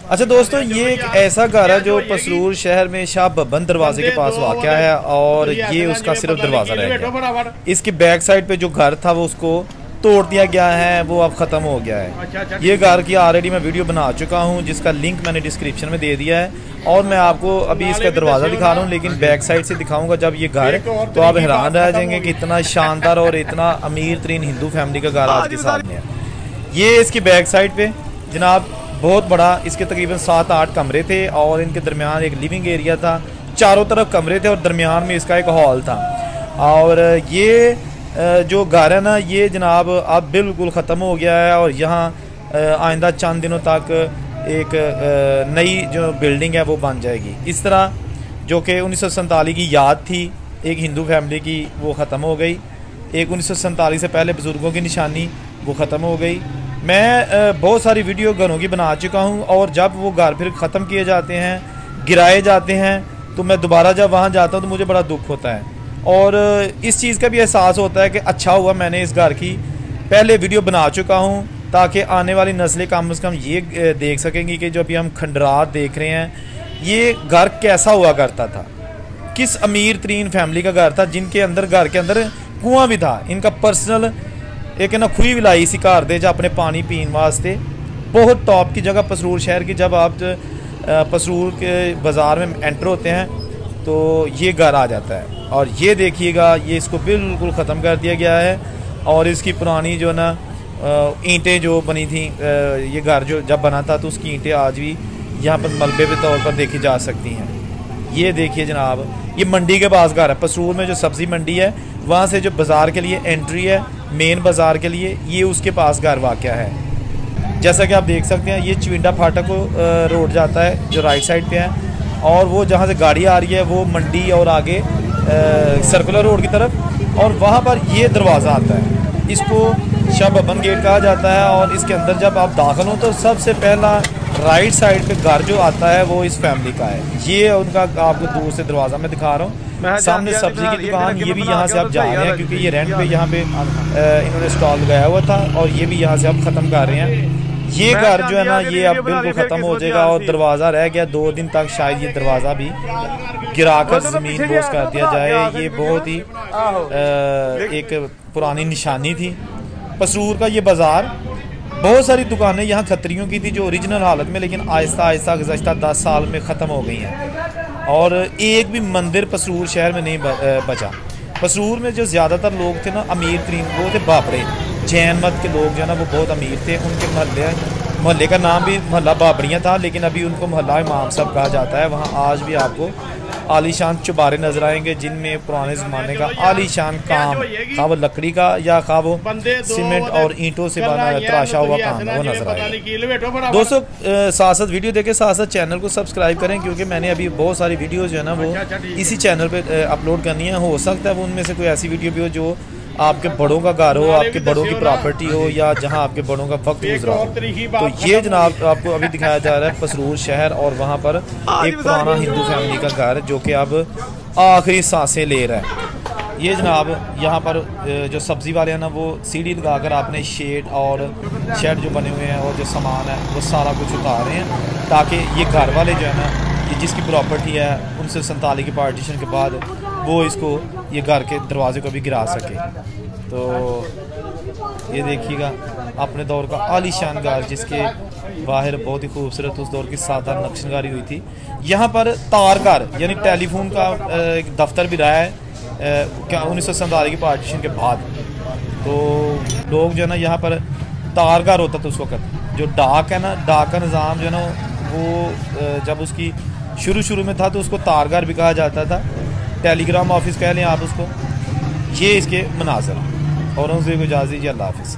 अच्छा दोस्तों, ये एक ऐसा घर है जो पसरूर शहर में शाह बब्बन दरवाजे के पास वाक़या है और ये उसका सिर्फ दरवाज़ा रह गया। इसकी बैक साइड पे जो घर था वो उसको तोड़ दिया गया है, वो अब ख़त्म हो गया है। ये घर की ऑलरेडी मैं वीडियो बना चुका हूँ जिसका लिंक मैंने डिस्क्रिप्शन में दे दिया है और मैं आपको अभी इसका दरवाज़ा दिखा रहा हूँ, लेकिन बैक साइड से दिखाऊंगा जब ये घर, तो आप हैरान रह जाएंगे कि इतना शानदार और इतना अमीर तरीन हिंदू फैमिली का घर आज के सामने है। ये इसकी बैक साइड पे जनाब बहुत बड़ा, इसके तकरीबन 7-8 कमरे थे और इनके दरमियान एक लिविंग एरिया था, चारों तरफ कमरे थे और दरमियान में इसका एक हॉल था। और ये जो घर है ना, ये जनाब अब बिल्कुल ख़त्म हो गया है और यहाँ आइंदा चंद दिनों तक एक नई जो बिल्डिंग है वो बन जाएगी। इस तरह जो कि 1947 की याद थी एक हिंदू फैमिली की, वो ख़त्म हो गई। एक 1947 से पहले बुज़ुर्गों की निशानी वो ख़त्म हो गई। मैं बहुत सारी वीडियो घरों की बना चुका हूँ और जब वो घर फिर ख़त्म किए जाते हैं, गिराए जाते हैं, तो मैं दोबारा जब वहाँ जाता हूँ तो मुझे बड़ा दुख होता है और इस चीज़ का भी एहसास होता है कि अच्छा हुआ मैंने इस घर की पहले वीडियो बना चुका हूँ, ताकि आने वाली नस्लें कम से कम ये देख सकेंगी कि जो अभी हम खंडरात देख रहे हैं, ये घर कैसा हुआ करता था, किस अमीर तरीन फैमिली का घर था, जिनके अंदर घर के अंदर कुआं भी था। इनका पर्सनल एक ना खुई भी लाई सी घर दे अपने पानी पीने वास्ते। बहुत टॉप की जगह पसरूर शहर की। जब आप पसरूर के बाज़ार में एंटर होते हैं तो ये घर आ जाता है और ये देखिएगा, ये इसको बिल्कुल ख़त्म कर दिया गया है और इसकी पुरानी जो ना ईंटें जो बनी थी, ये घर जो जब बना था तो उसकी ईंटें आज भी यहाँ पर मलबे के तौर पर देखी जा सकती हैं। ये देखिए जनाब, ये मंडी के पास घर है। पसरूर में जो सब्ज़ी मंडी है वहाँ से जो बाज़ार के लिए एंट्री है, मेन बाज़ार के लिए, ये उसके पास घर वाक़या है। जैसा कि आप देख सकते हैं, ये चविंडा फाटक को रोड जाता है जो राइट साइड पे है और वो जहाँ से गाड़ी आ रही है वो मंडी और आगे सर्कुलर रोड की तरफ, और वहाँ पर ये दरवाज़ा आता है, इसको शाह बब्बन गेट कहा जाता है। और इसके अंदर जब आप दाखिल हो तो सबसे पहला राइट साइड पे घर जो आता है वो इस फैमिली का है। ये उनका आपको दूर से दरवाज़ा मैं दिखा रहा हूँ। सामने सब्जी की दुकान, ये भी यहाँ से आप जा रहे हैं क्योंकि ये रेंट पे यहाँ पे इन्होंने स्टॉल लगाया हुआ था और ये भी यहाँ से आप ख़त्म कर रहे हैं। ये घर जो है ना, ये अब बिल्कुल ख़त्म हो जाएगा और दरवाज़ा रह गया 2 दिन तक, शायद ये दरवाज़ा भी गिराकर ज़मीन बोझ कर दिया जाए। ये बहुत ही एक पुरानी निशानी थी पसरूर का। ये बाज़ार, बहुत सारी दुकानें यहाँ खत्रियों की थी जो ओरिजिनल हालत में, लेकिन आहिस्ता आहिस्ता गुज़श्ता 10 साल में ख़त्म हो गई हैं और एक भी मंदिर पसरूर शहर में नहीं बचा। पसरूर में जो ज़्यादातर लोग थे ना, अमीर तरीन वो थे बाबड़े, जैन मत के लोग जो है ना वो बहुत अमीर थे। उनके मोहल्ले का नाम भी मोहल्ला बाबड़ियाँ था, लेकिन अभी उनको मोहल्ला इमाम साहब कहा जाता है। वहाँ आज भी आपको आलीशान चुबारे नजर आएंगे जिनमें पुराने ज़माने का आलीशान काम, खा वो लकड़ी का या खा वो सीमेंट और ईंटों से बना तराशा हुआ काम, वो नजर आएगा। दोस्तों, साथ साथ वीडियो देखे, साथ साथ चैनल को सब्सक्राइब करें क्योंकि मैंने अभी बहुत सारी वीडियो जो है ना वो इसी चैनल पे अपलोड करनी है। हो सकता है वो उनमें से कोई ऐसी वीडियो भी हो जो आपके बड़ों का घर हो, आपके बड़ों की प्रॉपर्टी हो या जहां आपके बड़ों का वक्त गुजरा हो। तो ये जनाब आपको अभी दिखाया जा रहा है पसरूर शहर और वहां पर एक पुराना हिंदू फैमिली का घर जो कि अब आखिरी सांसें ले रहा है। ये जनाब यहाँ पर जो सब्ज़ी वाले हैं ना, वो सीढ़ी लगाकर आपने शेड जो बने हुए हैं और जो सामान है वो सारा कुछ उतार रहे हैं ताकि ये घर वाले जो है ना, ये जिसकी प्रॉपर्टी है 1947 की पार्टीशन के बाद वो इसको ये घर के दरवाजे को भी गिरा सके। तो ये देखिएगा अपने दौर का आलीशान घर जिसके बाहर बहुत ही खूबसूरत उस दौर की सादा नक्शनकारी हुई थी। यहाँ पर तार घर यानी टेलीफोन का एक दफ्तर भी रहा है 1947 की पार्टीशन के बाद। तो लोग जो है ना, यहाँ पर तार घर होता था उस वक्त। जो डाक है ना, डाक का निज़ाम जो है ना वो जब उसकी शुरू में था तो उसको तार घर भी कहा जाता था, टेलीग्राम ऑफिस कह लें आप उसको। ये इसके मनाज़र और उनसे इजाज़त दीजिए। अल्लाह हाफ़िज़।